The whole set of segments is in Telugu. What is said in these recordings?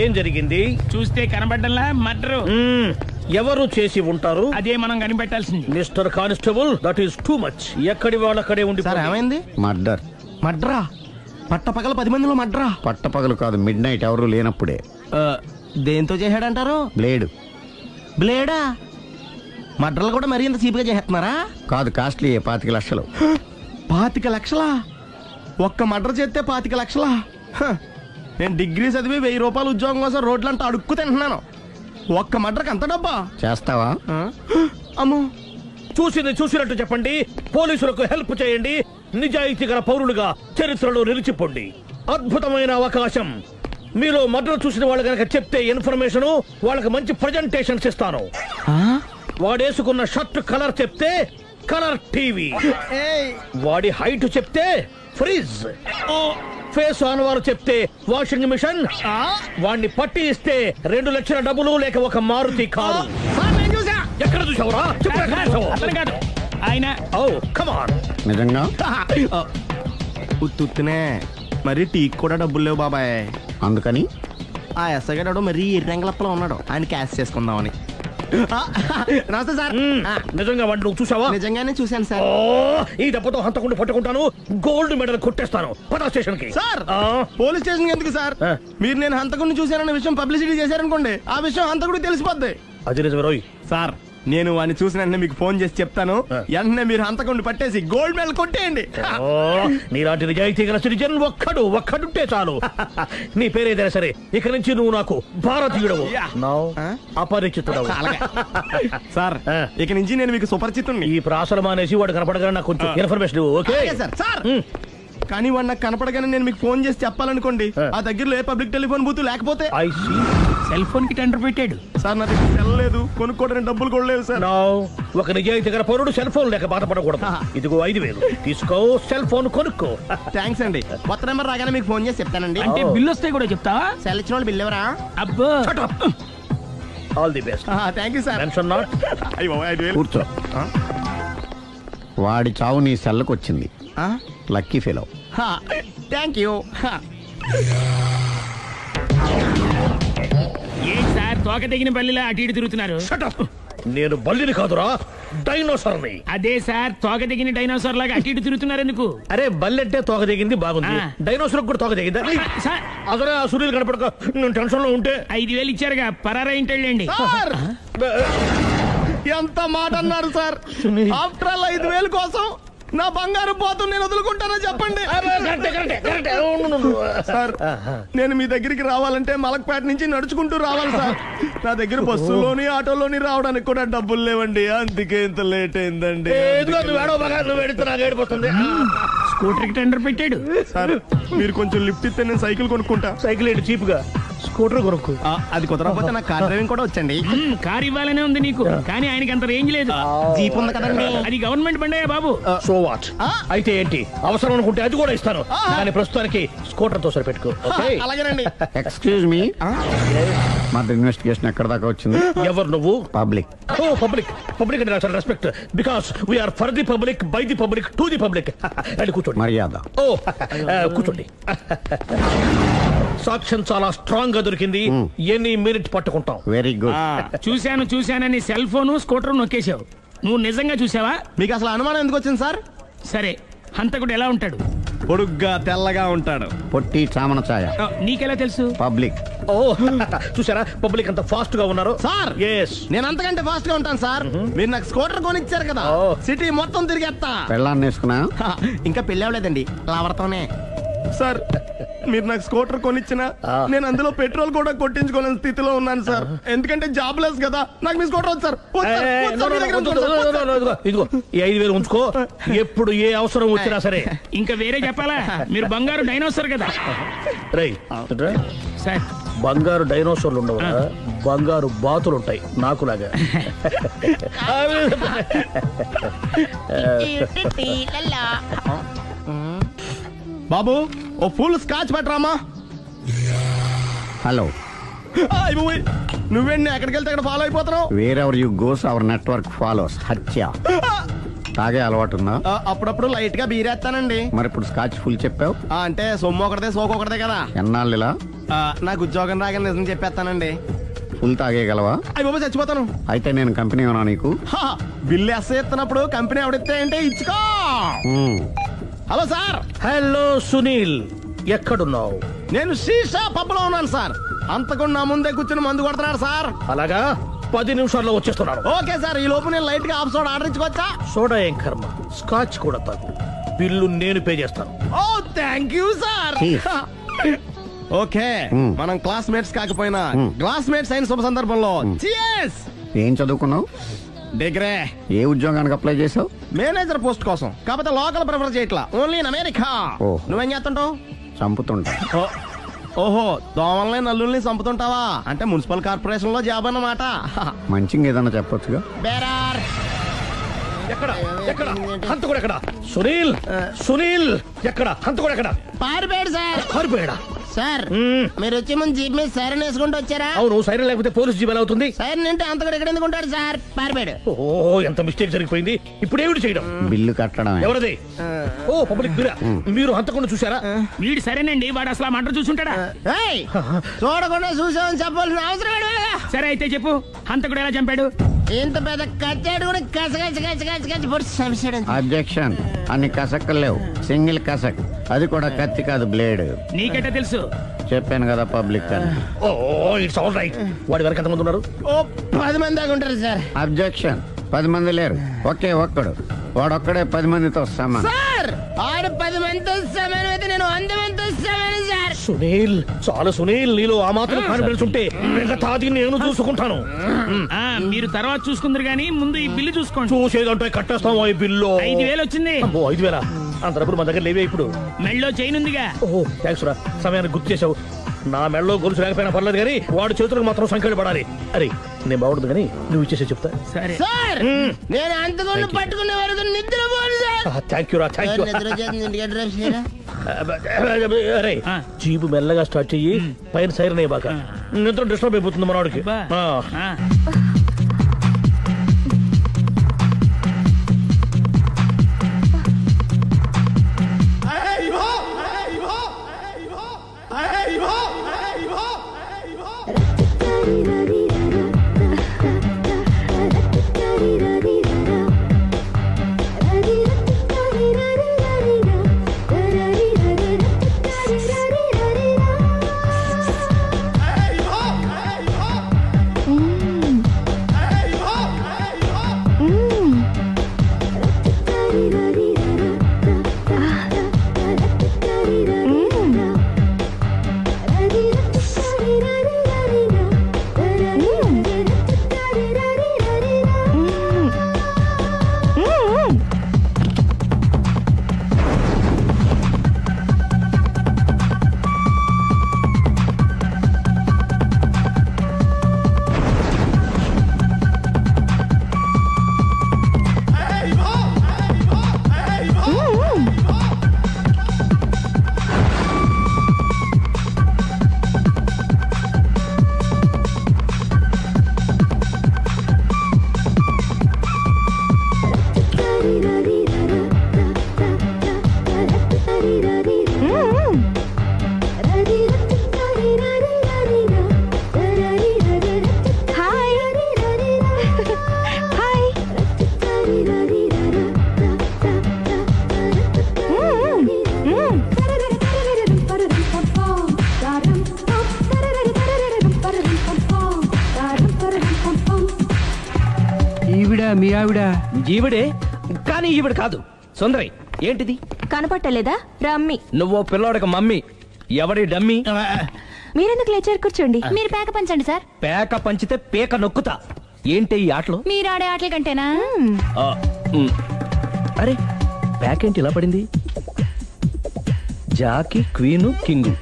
ఏం జరిగింది? చూస్తే కనబడ్డంలా మర్డరు. ఎవరు చేసి ఉంటారు? అదే మనం కనిపెట్టాల్సింది. Mister constable, that is too much. ఎక్కడి వాళ్ళక్కడే ఉండి. సార్ ఏమైంది? మర్డర్. మర్డరా? పట్టపగల 10 మందిలో మర్డరా? పట్టపగలు కాదు, మిడ్ నైట్ ఎవరు లేనప్పుడే. దేంతో చేశాడంటారు? బ్లేడ్. బ్లేడా? మర్డర్లు కూడా మరీ ఇంత చీప్గా చేస్తున్నారా? కాదు, కాస్ట్లీ. 25 లక్షలు. 25 లక్షలా? ఒక్క మర్డర్ చేస్తే 25 లక్షలా? నేను డిగ్రీ చదివి 1000 రూపాయలు ఉద్యోగం కోసం రోడ్లంతా అడుక్కు తింటున్నాను. ఒక్క మర్డర్కి అంత డబ్బా? చేస్తావా? అమ్మో. చూసినట్టు చెప్పండి. పోలీసులకు హెల్ప్ చేయండి. నిజాయితీ గల పౌరులుగా చరిత్రలో నిలిచిపోండి. అద్భుతమైన అవకాశం. మీలో మర్డర్ చూసిన వాళ్ళు కనుక చెప్తే ఇన్ఫర్మేషన్, వాళ్ళకి మంచి ప్రజెంటేషన్స్ ఇస్తాను. వాడేసుకున్న షర్ట్ కలర్ చెప్తే కలర్ టీవీ, వాడి హైట్ చెప్తే ఫ్రిజ్, ఫేస్ ఆన్ వారు చెప్తే వాషింగ్ మిషన్, వాడిని పట్టి ఇస్తే 2 లక్షల డబ్బులు లేక ఒక మారుతి కారు. ఎక్కడ చూసావురా? ఆయన నిజంగా ఉత్తునే మరి టీకి కూడా డబ్బులు లేవు బాబాయ్. అందుకని ఆ ఎస్ఐ గారు మరీ ఎర్రంగలప్పలో ఉన్నాడు. ఆయన క్యాష్ చేసుకుందామని. నమస్తే సార్. నిజంగా వాడిని నువ్వు చూసావా? నిజంగానే చూశాను సార్. ఈ దెబ్బతో హంతకుండా పట్టుకుంటాను, గోల్డ్ మెడల్ కొట్టేస్తాను. పద స్టేషన్ కి. సార్, పోలీస్ స్టేషన్ ఎందుకు సార్? మీరు నేను హంతకుడిని చూశానన్న విషయం పబ్లిసిటీ చేశారనుకోండి, ఆ విషయం హంతకుడికి తెలిసిపోద్ది. అది నిజమే రోయ్. సార్, నేను వాడిని చూసిన వెంటనే మీకు ఫోన్ చేసి చెప్తాను. వెంటనే మీరు హంతకుడిని పట్టేసి గోల్డ్ మెడల్ కొట్టేయండి. నీలాంటి నిజాయితీ గల సిటిజన్ ఒక్కడుంటే చాలు. నీ పేరేదైనా సరే, ఇక నుంచి నువ్వు నాకు భారతీయుడవు, అపరిచితుడవు. సార్, ఇక నుంచి నేను మీకు సుపరిచితుడిని. ఈ ప్రాసలు మానేసి వాడు కనపడగానే నాకు కొంచెం ఇన్ఫర్మేషన్. Okay sir. కానీ వాడు నాకు కనపడగానే నేను మీకు ఫోన్ చేసి చెప్పాలనుకోండి, ఆ దగ్గరలో ఏ పబ్లిక్ టెలిఫోన్ బూత్ లేకపోతే. సెల్ ఫోన్ కి టెండర్ పెట్టాడు సార్. నా దగ్గర సెల్ లేదు, కొనుక్కోవడానికి డబ్బులు కూడా లేవు సార్. ఒక నిజాయితీ గల పౌరుడు సెల్ ఫోన్ లేక బాధపడకూడదు. ఇదిగో 5000 తీసుకో, సెల్ ఫోన్ కొనుక్కో. థ్యాంక్స్ అండి. కొత్త నెంబర్ రాగానే మీకు ఫోన్ చేసి చెప్తానండి. అంటే బిల్లు వస్తే కూడా చెప్తావా? సెల్ ఇచ్చిన వాళ్ళు బిల్ ఎవరా? అబ్బో. All the best. Thank you sir. Mention not. కూర్చో. వాడి చావు నీ సెల్లకు వచ్చింది. Lucky fellow. Thank you. ఏం సార్, తోక తెగిన బల్లిలా అటు ఇటు తిరుగుతున్నారు? నేను బల్లిని కాదురా, డైనోసార్ని. అదే సార్, తోక తెగిన డైనోసార్ లాగా అటు ఇటు తిరుగుతున్నారు ఎందుకు? అరే, బల్లెట్టే తోక తెగింది బాగుంది, డైనోసార్ కూడా తోక తెగిందా? అదే ఆ సూర్యులు కనపడక నేను టెన్షన్ లో ఉంటే 5000 ఇచ్చారుగా, పరారా ఇంటండి. ఎంత మాట అన్నారు సార్? ఆఫ్టర్ ఆల్ 5000 కోసం నా బంగారు పోతు నేను వదులుకుంటానో చెప్పండి సార్. నేను మీ దగ్గరికి రావాలంటే మలక్పేట నుంచి నడుచుకుంటూ రావాలి సార్. నా దగ్గర బస్సులోని ఆటోలోని రావడానికి కూడా డబ్బులు లేవండి, అందుకే ఇంత లేట్ అయిందండి. స్కూటర్ కి టెండర్ పెట్టాడు సార్. మీరు కొంచెం లిఫ్ట్ ఇస్తే నేను సైకిల్ కొనుక్కుంటా. సైకిల్ ఏంటి చీప్ గా, స్కూటర్ కొనుక్కు. అది కుదరకపోతే నాకు కార్ డ్రైవింగ్ కూడా వచ్చండి. కార్ ఇవ్వాలనే ఉంది నీకు, కానీ ఆయనకి అంత రేంజ్ లేదు. జీప్ ఉంది కదండి. అది గవర్నమెంట్ బండే బాబు. So what? అయితే ఏంటి, అవసరం అనుకుంటే అది కూడా ఇస్తాను, కానీ ప్రస్తుతానికి స్కూటర్ తో సరిపెట్టుకో. అలాగేనండి. ఎక్స్క్యూజ్ మీ, మా ఇన్వెస్టిగేషన్ ఎక్కడ దాకా వచ్చింది? ఎవరు నువ్వు? పబ్లిక్. పబ్లిక్ అంటే చాలా respect, because we are for the public, by the public, to the public. అని కూర్చోండి. మర్యాద. కూర్చోండి. సాక్ష్యం చాలా స్ట్రాంగ్ గా దొరికింది, ఎన్ని మినిట్ పట్టుకుంటాం. Very good. చూశానని సెల్ ఫోన్ స్కూటర్ నొక్కేశావు. నువ్వు నిజంగా చూసావా? మీకు అసలు అనుమానం ఎందుకు వచ్చింది సార్? సరే, హంతకుడు ఎలా ఉంటాడు? పొడుగ్గా తెల్లగా ఉంటాడు. పొట్టి చామన ఛాయ. నీకెలా తెలుసు? పబ్లిక్. చూసారా పబ్లిక్ అంత ఫాస్ట్ గా ఉన్నారు సార్. నేను అంతకంటే ఫాస్ట్ గా ఉంటాను సార్. మీరు నాకు స్కూటర్ కొనిచ్చారు కదా, సిటీ మొత్తం తిరిగేస్తా. పెళ్ళాన్ని వేసుకున్నా? ఇంకా పెళ్ళి అవ్వలేదండి, లావర్తోనే. సార్, మీరు నాకు స్కూటర్ కొనిచ్చినా నేను అందులో పెట్రోల్ కూడా కొట్టించుకోలేని స్థితిలో ఉన్నాను సార్. ఎందుకంటే జాబ్ లెస్ కదా. నాకు మీ స్కూటర్ వద్దు సార్. ఇదిగో ఈ 5000 ఉంచుకో, ఎప్పుడు ఏ అవసరం వచ్చినా సరే. ఇంకా వేరే చెప్పాలా? మీరు బంగారు డైనోసార్ కదా. రై సార్, బంగారు డైనోసార్లు ఉండవు, బంగారు బాతులు ఉంటాయి నాకులాగా. బాబు, ఓ ఫుల్ స్కాచ్ పెట్టరామా. హలో. నువ్వేంటి ఎక్కడికి వెళ్తే అక్కడ ఫాలో అయిపోతున్నావు? Wherever you goes our network follows. హత్య. తాగే అలవాటు ఉందా? అప్పుడప్పుడు లైట్ గా బీరేస్తానండి. మరి ఇప్పుడు స్కాచ్ ఫుల్ చెప్పావు అంటే సొమ్ము ఒకటిదే సోకు ఒకటిదే కదా. ఎన్నాళ్ళు ఇలా? నాకు ఉద్యోగం రాగానే నిజం చెప్పేస్తానండి. ఫుల్ తాగేయగలవా? అయ్యి బాబా చచ్చిపోతాను. అయితే నేను కంపెనీ ఉన్నా నీకు. బిల్లు ఎస్ ఎత్తినప్పుడు కంపెనీ ఎవడితే అంటే ఇచ్చుకో. Hello sir. హలో సునీల్, ఎక్కడున్నావు? నేను శీషా పబ్లో ఉన్నాను సార్. అంతకుండా నా ముందే కూర్చుని మందు కొడుతున్నాడు సార్. అలాగా, 10 నిమిషాల్లో వచ్చేస్తున్నాను. Okay sir. ఈ లోపు నేను లైట్ గా హాఫ్ సోడా ఆర్డర్ ఇచ్చుకోవచ్చా? సోడా ఏం కర్మ, స్కాచ్ కూడా తాగు. బిల్లు నేను పే చేస్తాను. ఓ థ్యాంక్ యూ సార్. ఓకే, మనం క్లాస్మేట్స్ కాకపోయినా క్లాస్మేట్స్ అయిన శుభ సందర్భంలో cheers. ఏం చదువుకున్నావు? డిగ్రీ. ఏ ఉద్యోగానికి అప్లై చేసావు? మేనేజర్ పోస్ట్ కోసం. కాకపోతే లోకల్ ప్రిఫర్ చేయట్లా, ఓన్లీ ఇన్ అమెరికా. నువ్వేం చేస్తుంటావు? చంపుతుంటా. ఓహో, దోమల్ని నల్లుల్ని చంపుతుంటావా? అంటే మున్సిపల్ కార్పొరేషన్ లో జాబ్ అన్నమాట. మంచిగా ఏదన్నా చెప్పొచ్చుగా. బేరార్. ఎక్కడ ఎక్కడ హంతకుడు ఎక్కడ? సునీల్, సునీల్ ఎక్కడ? హంతకుడు ఎక్కడ? పారిపోయాడు సార్. పారిపోయాడా? సార్ మీరు వచ్చే ముందు జీప్ మీద సైరన్ వేసుకుంటూ వచ్చారా? అవును, సైరన్ లేకపోతే పోలీస్ జీప్ ఎలా అవుతుంది? సైరన్ అంటే అంతకుడు ఎక్కడ ఎందుకు ఉంటాడు సార్? పారిపోయాడు. ఓ, ఎంత మిస్టేక్ జరిగిపోయింది. ఇప్పుడు ఏమిటి చేయడం? బిల్లు కట్టడం. ఎవరిది? ఓ, పబ్లిక్ బిరా. మీరు హంతకుండా చూసారా? వీడు సరేనండి, వాడు అసలు ఆ మంట చూసుంటాడా? చూడకుండా చూసామని చెప్పాల్సిన అవసరం లేదు. సరే అయితే చెప్పు, హంతకుడు ఎలా చంపాడు? ఇంత పెద్ద కచ్చాడు కూడా కసగచ్చి అబ్జెక్షన్. అన్ని కసక్కలు లేవు, సింగిల్ కసక్. అది కూడా కత్తి కాదు, బ్లేడ్. నీకెట్టా తెలుసు? చెప్పాను కదా పబ్లిక్ అని. ఓ, ఇట్స్ ఆల్ రైట్. వాడి వరకు ఎంతమంది ఉన్నారు? ఓ 10 మంది దాకా ఉంటారు సార్. అబ్జెక్షన్. 10 మంది లేరు, ఒకే ఒక్కడు. వాడొక్కడే 10 మందితో సమానం. సార్ ఆడు 10 మందితో సమానం అయితే నేను 100 మందితో సమానం సార్. సునీల్, చాలా సునీల్, నీలో ఆ మాత్రం కాన్ఫిడెన్స్ ఉంటే మిగతాది నేను చూసుకుంటాను. మీరు తర్వాత చూసుకుందరు గానీ ముందు ఈ బిల్లు చూసుకోండి. చూసేదంటే కట్టేస్తాం. ఈ బిల్లు 5,000 వచ్చింది. 5,000? అంత డబ్బులు మన దగ్గర లేవే ఇప్పుడు. మెళ్ళో చైన్ ఉందిగా. ఓహో, థ్యాంక్స్ రా, సమయానికి గుర్తు చేసావు. నా మెడలో గొలుసు లేకపోయినా పర్లేదు కానీ వాడి చేతులకు మాత్రం సంఖ్యలు పడాలి. అరే, నేను బాగుండదు కానీ నువ్వు ఇచ్చేసే చెప్తా. సరే సార్, నేను అంతకుండా పట్టుకునే వరకు నిద్రపోను సార్. థ్యాంక్ యూ రా, థ్యాంక్ యూ. అరే, జీబు మెల్లగా స్టార్ట్ చెయ్యి, పైన సైరన్ అయ్యి బాగా. నిద్ర డిస్టర్బ్ అయిపోతుంది మనవాడికి. మీ ఆవిడ ఈవిడే, కానీ ఈవిడ కాదు. సుందరి, ఏంటిది కనపట్టలేదా? రమ్మి. నువ్వు పిల్లోడికి మమ్మీ. ఎవడి డమ్మి? మీరెందుకు లేచారు? కూర్చోండి. మీరు పేక పంచండి సార్. పేక పంచితే పేక నొక్కుతా. ఏంటి ఈ ఆటలు? మీరు ఆడే ఆటల కంటేనా? అరే, పేకేంటి ఇలా పడింది? జాకి, క్వీను, కింగు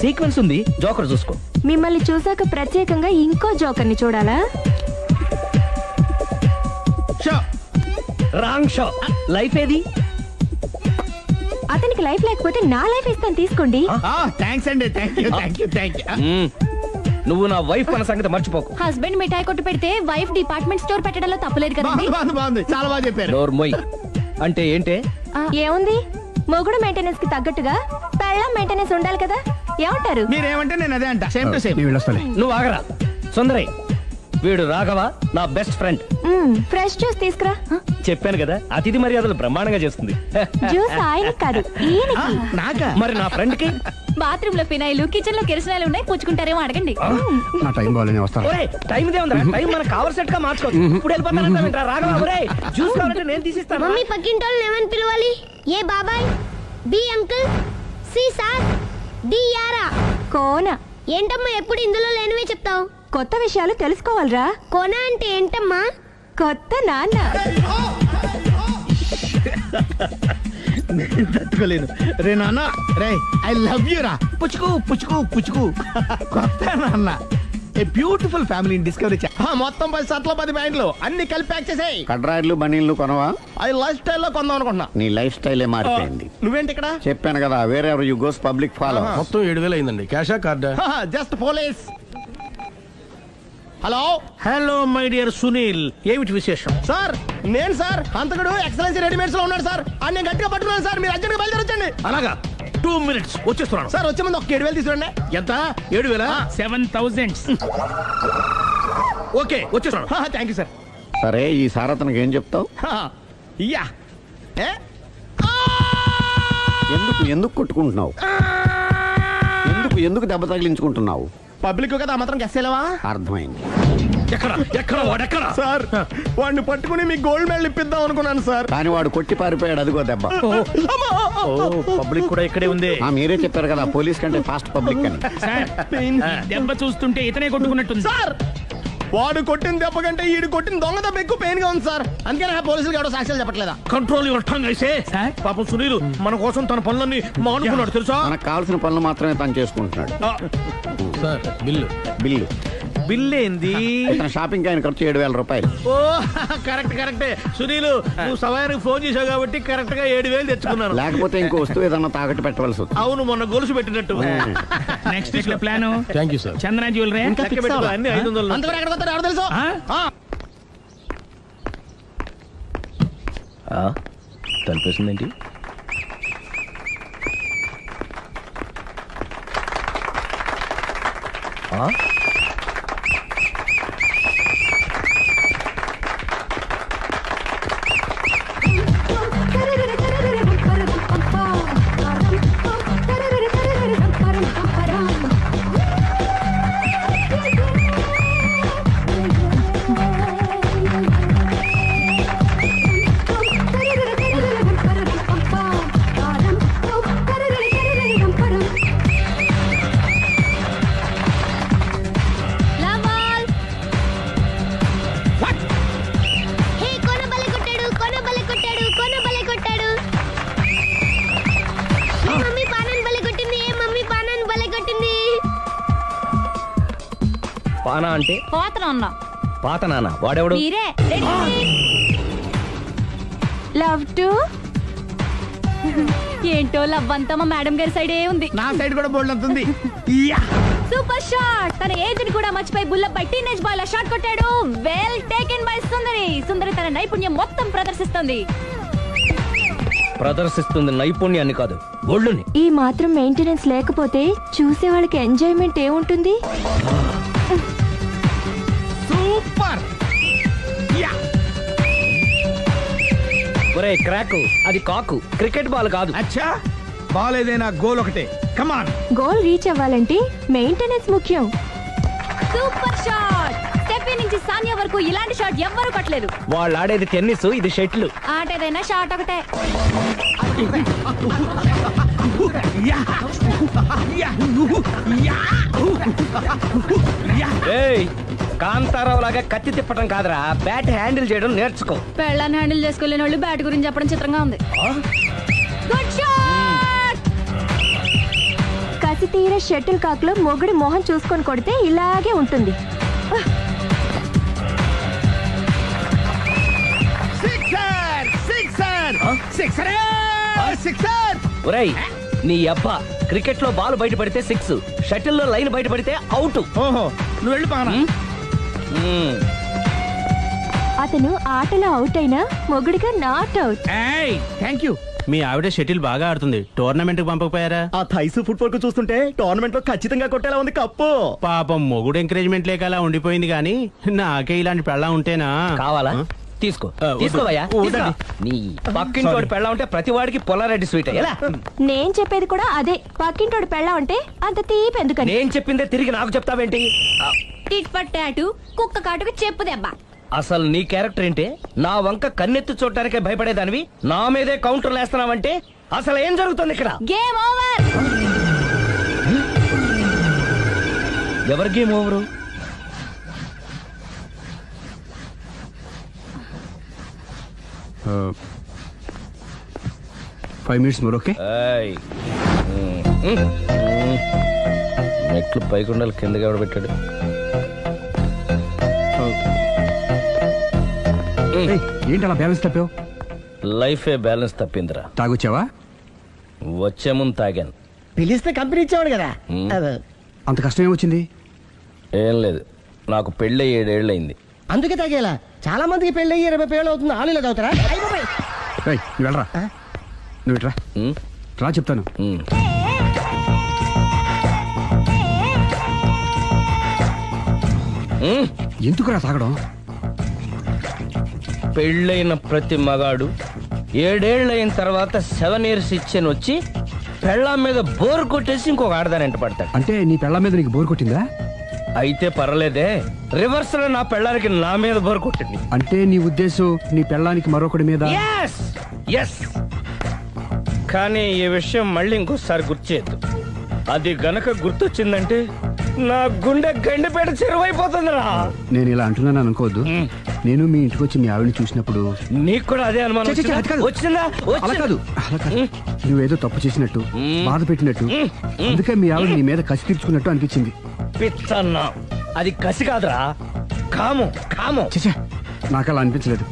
సీక్వెన్స్ ఉంది. జోకర్ చూసుకో. మిమ్మల్ని చూసాక ప్రత్యేకంగా ఇంకో జోకర్ని చూడాలా? Wrong show. లైఫ్ ఏది? అతనికి లైఫ్ లేకపోతే నా లైఫ్ ఇస్తాను, తీసుకోండి. థ్యాంక్స్ అండి. Thank you. నువ్వు నా వైఫ్ అన్న సంగతి మర్చిపోకు. హస్బెండ్ మిఠాయి కొట్టు పెడితే వైఫ్ డిపార్ట్మెంట్ స్టోర్ పెట్టడంలో తప్పలేదు కదా? బాగుంది, చాలా బాగా చెప్పారు. డోర్ మొయ్. అంటే ఏంటే? ఏముంది, మొగుడు మెయింటెనెన్స్ కి తగ్గట్టుగా పెళ్ళాం మెయింటెనెన్స్ ఉండాలి కదా. ఏమంటారు? మీరేమంటే నేను అదే అంట. Same to same. నేను వెళ్ళొస్తాలే. నువ్వు ఆగరా సుందరి. వీడు రాఘవ, నా బెస్ట్ ఫ్రెండ్. ఫ్రెష్ జ్యూస్ తీసుకురా. చెప్పాను కదా, అతిథి మర్యాదలు బ్రహ్మాండంగా చేస్తుంది. జ్యూస్ ఆయన కాదు, ఈయనకి. నాకా? మరి నా ఫ్రెండ్ కి బాత్రూమ్ లో ఫినాయిల్, కిచెన్ లో కిరసనాయిలు ఉన్నాయి, పుచ్చుకుంటారేమో అడగండి. నా టైం బాగాలేని వస్తాను. ఒరే టైం ఇదే ఉందా? టైం మనకు కావలసినట్టు గా మార్చుకోవచ్చు. ఇప్పుడు వెళ్ళిపోతానంటా రాఘవ. ఒరే జ్యూస్ కావాలంటే నేను తీసిస్తాను. మమ్మీ పక్కింటోళ్ళని ఏమని పిలవాలి? ఏ బాబాయ్, B uncle, C sir, D యారా. కోన. ఏంటమ్మా ఎప్పుడు ఇందులో లేనివే చెప్తావు? కొత్త విషయాలు తెలుసుకోవాలరా. కోన అంటే ఏంటమ్మా? కొత్త నాన్న. తట్టుకోలేను రే నాన్న. రే ఐ లవ్ యూ రా. పుచ్చుకు పుచ్చుకు పుచ్చుకు. కొత్త నాన్న. A beautiful family discovery. మొత్తం 10 షర్ట్లు 10 ప్యాంట్లు అన్ని కలిపి ప్యాక్ చేసేయ్. కడ్రాయిడ్లు బనీళ్లు కొనవా? అది లైఫ్ స్టైల్లో కొందాం అనుకుంటున్నా. నీ లైఫ్ స్టైలే మారిపోయింది. నువ్వేంటి ఇక్కడ? చెప్పాను కదా, వేరే ఎవరు యు గోస్ పబ్లిక్ ఫాలో. మొత్తం 7,000 అయిందండి. క్యాషా కార్డా? Just police. Hello hello my dear Sunil, ఏమిటి విశేషం? సార్, నేను సార్ హంతకుడు ఎక్సలెన్సీ రెడీమేడ్స్ లో ఉన్నాడు సార్. అని నేను గట్టిగా పట్టుకున్నాను సార్. మీరు అర్జెంట్గా బయలుదేరొచ్చండి. అలాగా, 2 minutes వచ్చేస్తున్నాను. సార్ వచ్చే ముందు ఒక 7,000 తీసుకోండి. ఎంత? 7,000? 7,000. ఓకే వచ్చేస్తున్నాను. Thank you sir. సరే, ఈ సార్ అతనికి ఏం చెప్తావు? యా ఎందుకు ఎందుకు కొట్టుకుంటున్నావు? ఎందుకు దెబ్బ తగిలించుకుంటున్నావు? పబ్లిక్ కదా మాత్రం గెస్సేలేవా? అర్థమైంది. ఎక్కడ వాడెక్కడా? సార్, వాడిని పట్టుకుని మీ గోల్డ్ మెడల్ ఇప్పిద్దాం అనుకున్నాను సార్. కానీ వాడు కొట్టి పారిపోయాడు. అదిగో దెబ్బ. పబ్లిక్ కూడా ఇక్కడే ఉంది. మీరే చెప్పారు కదా, పోలీస్ కంటే ఫాస్ట్ పబ్లిక్ అని. సార్ దెబ్బ చూస్తుంటే ఇతనే కొట్టుకున్నట్టుంది. సార్, వాడు కొట్టిన దెబ్బ కంటే ఈడు కొట్టిన దొంగ దెబ్బ ఎక్కువ పెయిన్ గా ఉంది సార్. అందుకని పోలీసులు ఎవడో సాక్ష్యాలు చెప్పట్లేదా? కంట్రోల్ యువర్ టంగ్ అయితే. సార్? పాపం సునీల్ మన కోసం తన పనులన్నీ మానుకున్నాడు తెలుసా? మనకు కావాల్సిన పనులు మాత్రమే తను చేసుకుంటున్నాడు. Sir bill. బిల్ ఏంది? ఇతను షాపింగ్ ఆయన ఖర్చు 7,000 రూపాయలు. ఓ కరెక్టే సునీల్, నువ్వు సమయానికి ఫోన్ చేసావు కాబట్టి కరెక్ట్ గా 7,000 తెచ్చుకున్నాను. లేకపోతే ఇంకో వస్తువు ఏదన్నా తాకట్టు పెట్టవలసి వస్తుంది. అవును, మొన్న గొలుసు పెట్టినట్టు. నెక్స్ట్ వీక్ లో plan. Thank you sir. Chandana jewellery. లెక్క పెట్టుకో, అన్ని 500. అంతవరకు ఎక్కడ పోతారు ఎవరు తెలుసు? తలిపేసిందేంటి? పానా అంటే పాత నాన్న. వాడెవడు? లవ్ టు ఏంటో లవ్ అంతా మా మేడం గారి సైడే ఉంది. నా సైడ్ కూడా బోల్డ్ అంతుంది. Super shot. తన ఏజ్ ని కూడా మర్చిపోయి బుల్లపై టీనేజ్ బాయ్ లా షాట్ కొట్టాడు. వెల్ టేకెన్ బై సుందరి తన నైపుణ్యం మొత్తం ప్రదర్శిస్తుంది నైపుణ్యాన్ని కాదు, ఒళ్ళుని. ఈ మాత్రం మెయింటెనెన్స్ లేకపోతే చూసే వాళ్ళకి ఎంజాయ్మెంట్ ఏముంటుంది? సూపర్. ఒరే క్రాకు, అది కాకు, క్రికెట్ బాల్ కాదు. అచ్చా, బాల్ ఏదైనా గోల్ ఒకటే. కమాన్. గోల్ రీచ్ అవ్వాలంటే మెయింటెనెన్స్ ముఖ్యం. Super shot. స్టెఫీ నుంచి సానియా వరకు ఇలాంటి షాట్ ఎవ్వరూ కొట్టలేదు. వాళ్ళు ఆడేది టెన్నిస్, ఇది షటిల్. ఆట ఏదైనా షాట్ ఒకటే. కాంతారావు లాగా కత్తి తిప్పటం కాదురా, బ్యాట్ హ్యాండిల్ చేయడం నేర్చుకో. పెళ్ళాన్ని హ్యాండిల్ చేసుకోలేని వాళ్ళు బ్యాట్ గురించి చెప్పడం చిత్రంగా ఉంది. Good shot. కసి తీర షటిల్ కాక్ లో మొగుడి మొహం చూసుకొని కొడితే ఇలాగే ఉంటుంది. ఒరేయ్, నీ అబ్బా, క్రికెట్ లో బాల్ బయటపడితే 6, షటిల్ లో లైన్ బయటపడితే అవుట్. ఓహో, నువ్వు వెళ్ళి పానా. అతను ఆటలో అవుట్ అయినా మొగుడిగా నాట్ అవుట్. Thank you. మీ ఆవిడ షటిల్ బాగా ఆడుతుంది, టోర్నమెంట్ కి పంపకపోయారా? ఆ థైసు ఫుట్బాల్ కు చూస్తుంటే టోర్నమెంట్ లో ఖచ్చితంగా కొట్టేలా ఉంది కప్పు. పాపం మొగుడు ఎంకరేజ్మెంట్ లేక అలా ఉండిపోయింది గానీ నాకే ఇలాంటి పెళ్ళం ఉంటేనా. కావాలా? తీసుకో తీసుకోవయ్యా. నీ పక్కింటోడి పెళ్ళ ఉంటే ప్రతి వాడికి పొలారెడ్డి స్వీట్ ఎలా? నేను చెప్పేది కూడా అదే, పక్కింటోడు పెళ్ళా ఉంటే అంత తీపి ఎందుకని. నేను చెప్పిందే తిరిగి నాకు చెప్తావేంటి? టిట్ పట్ టాటు, కుక్క కాటుకు చెప్పు దెబ్బ. అసలు నీ క్యారెక్టర్ ఏంటి? నా వంక కన్నెత్తి చూడటానికే భయపడేదానివి నా మీదే కౌంటర్లు వేస్తున్నావంటే అసలు ఏం జరుగుతుంది ఇక్కడ? Game over. ఎవరి game over? 5 minutes more, okay? మెట్లు పైకుండాలి కిందకి ఎవడ పెట్టాడు? ఏంటి అలా బ్యాలెన్స్ తప్పావు? లైఫే బ్యాలెన్స్ తప్పిందిరా. తాగొచ్చావా? వచ్చే ముందు తాగాను. పిలిస్తే కంపెనీ ఇచ్చేవాడు కదా. అంత కష్టం ఏమొచ్చింది? ఏం లేదు, నాకు పెళ్ళి 7 ఏళ్ళు అయింది. అందుకే తాగేలా. చాలా మందికి పెళ్ళి 20 ఏళ్ళు అవుతుంది. ఆలు ఇలా తాగుతారా? నువ్వు వెళ్ళరా, నువ్వు ఇట్రా రా చెప్తాను. ఎందుకురా తాగడం? పెళ్ళైన ప్రతి మగాడు 7 ఏళ్ళు అయిన తర్వాత 7 years ఇచ్చాను వచ్చి పెళ్ళాం మీద బోర్ కొట్టేసి ఇంకొక ఆడదాని ఎంట పడతాడు. అంటే నీ పెళ్ళాం మీద నీకు బోర్ కొట్టిందా? అయితే పర్లేదే, రివర్స్ లో నా పెళ్ళానికి నా మీద బోర్ కొట్టింది. అంటే నీ ఉద్దేశం నీ పెళ్ళానికి మరొకటి మీద? ఎస్. కానీ ఈ విషయం మళ్ళీ ఇంకోసారి గుర్తు చేయద్దు. అది గనక గుర్తొచ్చిందంటే నా గుండె గండిపేట చెరువైపోతుందిరా. నేను ఇలా అంటున్నాను అనుకోవద్దు. నేను మీ ఇంటికి వచ్చి మీ ఆవిడని చూసినప్పుడు నీకు కూడా అదే అనుమానం వచ్చిందా? అలా కాదు, నువ్వేదో తప్పు చేసినట్టు, బాధ పెట్టినట్టు, అందుకే మీ ఆవిడ నీ మీద కసి తీర్చుకున్నట్టు అనిపించింది. పిచ్చన్నా, అది కసి కాదురా, కామం. నాకు అలా అనిపించలేదు.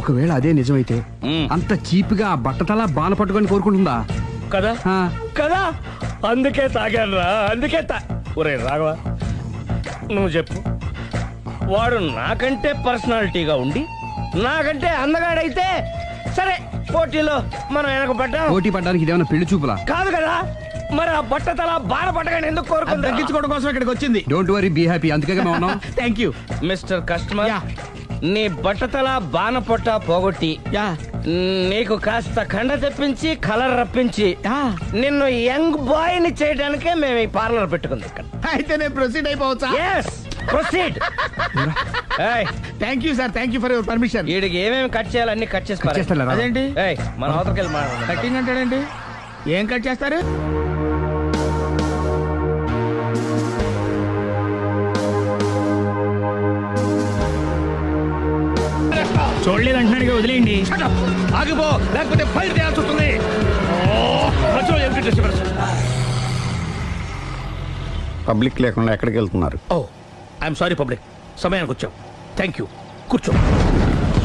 ఒకవేళ అదే నిజమైతే అంత చీప్ గా బట్టతలా బాణ పట్టుకొని కోరుకుంటుందా? కదా కదా, అందుకే తాగాను రా, అందుకే ఒరే రాఘవ, నువ్వు చెప్పు. వాడు నాకంటే పర్సనాలిటీగా ఉండి నాకంటే అందగాడైతే సరే, పోటీలో మనం వెనక పడ్డా. పోటీ పడ్డానికి ఇదేమన్నా పెళ్లి చూపులా? కాదు కదా, మరి ఆ బట్టతల బాధ పట్టగానే ఎందుకు కోరుకుంది? తగ్గించుకోవడం కోసం ఇక్కడికి వచ్చింది. Don't worry, be happy. అందుకే థ్యాంక్ యూ మిస్టర్ కస్టమర్. నీ బట్టతల బాణ పొట్ట పోగొట్టి నీకు కాస్త కండ తెప్పించి కలర్ రప్పించి నిన్ను యంగ్ బాయ్ ని చేయడానికే మేము ఈ పార్లర్ పెట్టుకుంది ఇక్కడ. అయితే నేను ప్రొసీడ్ అయిపోవచ్చా? Proceed. Thank you sir, thank you for your permission. వీడికి ఏమేమి కట్ చేయాలి అన్ని కట్ చేసి అదేంటి మన అవతలకి వెళ్ళి కటింగ్ అంటాడండి? ఏం కట్ చేస్తారు? చూడలేదు అంటున్నాడుగా, వదిలేయండి. ఆగిపో, లేకపోతే ఫైల్ చేయాల్సి వస్తుంది. పబ్లిక్ లేకుండా ఎక్కడికి వెళ్తున్నారు? ఐఎమ్ సారీ పబ్లిక్, సమయానికి వచ్చాం. థ్యాంక్ యూ, కూర్చో.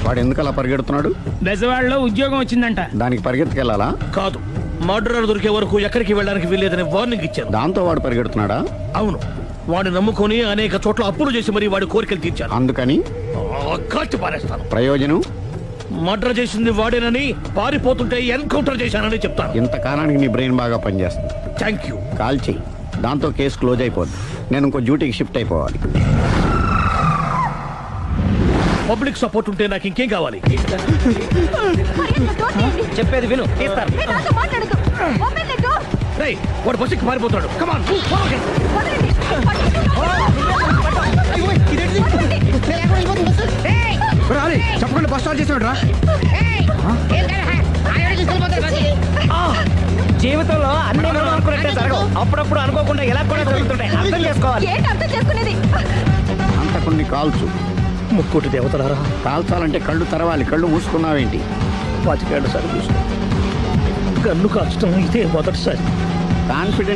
వాడు ఎందుకు అలా పరిగెడుతున్నాడు? బెజవాడలో ఉద్యోగం వచ్చిందంట. దానికి పరిగెత్తుకెళ్ళాలా? కాదు, మర్డరర్ దొరికే వరకు ఎక్కడికి వెళ్ళడానికి వీల్లేదని వార్నింగ్ ఇచ్చాను. దాంతో వాడు పరిగెడుతున్నాడా? అవును, వాడిని నమ్ముకొని అనేక చోట్ల అప్పులు చేసి మరి వాడి కోరికలు తీర్చాను. అందుకని కాల్చి పారేస్తాను. ప్రయోజనం? మర్డర్ చేసింది వాడేనని, పారిపోతుంటే ఎన్కౌంటర్ చేశానని చెప్తాను. ఇంతకాలానికి నీ బ్రెయిన్ బాగా పనిచేస్తుంది. Thank you. కాల్ చెయ్యి, దాంతో కేసు క్లోజ్ అయిపోద్ది. నేను ఇంకో డ్యూటీకి షిఫ్ట్ అయిపోవాలి. పబ్లిక్ సపోర్ట్ ఉంటే నాకు ఇంకేం కావాలి? చెప్పేది విను, తీస్తారు. వాడు బస్సుకి పారిపోతాడు. కమాన్. చెప్పకుండా బస్ స్టార్ట్ చేసాడు రా. జీవితంలో అన్ని మనం అనుకున్నట్టే జరగవు. అప్పుడప్పుడు అనుకోకుండా ఎలా కూడా జరుగుతుంటాయి. అర్థం చేసుకోవాలి. అంతకుని కాల్చు. ముక్కోటి దేవతలారా, కాల్చాలంటే కళ్ళు తెరవాలి. కళ్ళు మూసుకున్నావేంటి? 25 ఏళ్ల సార్ చూసిన గన్ను కాల్చడం ఇదే మొదటిసారి. కాన్ఫిడెంట్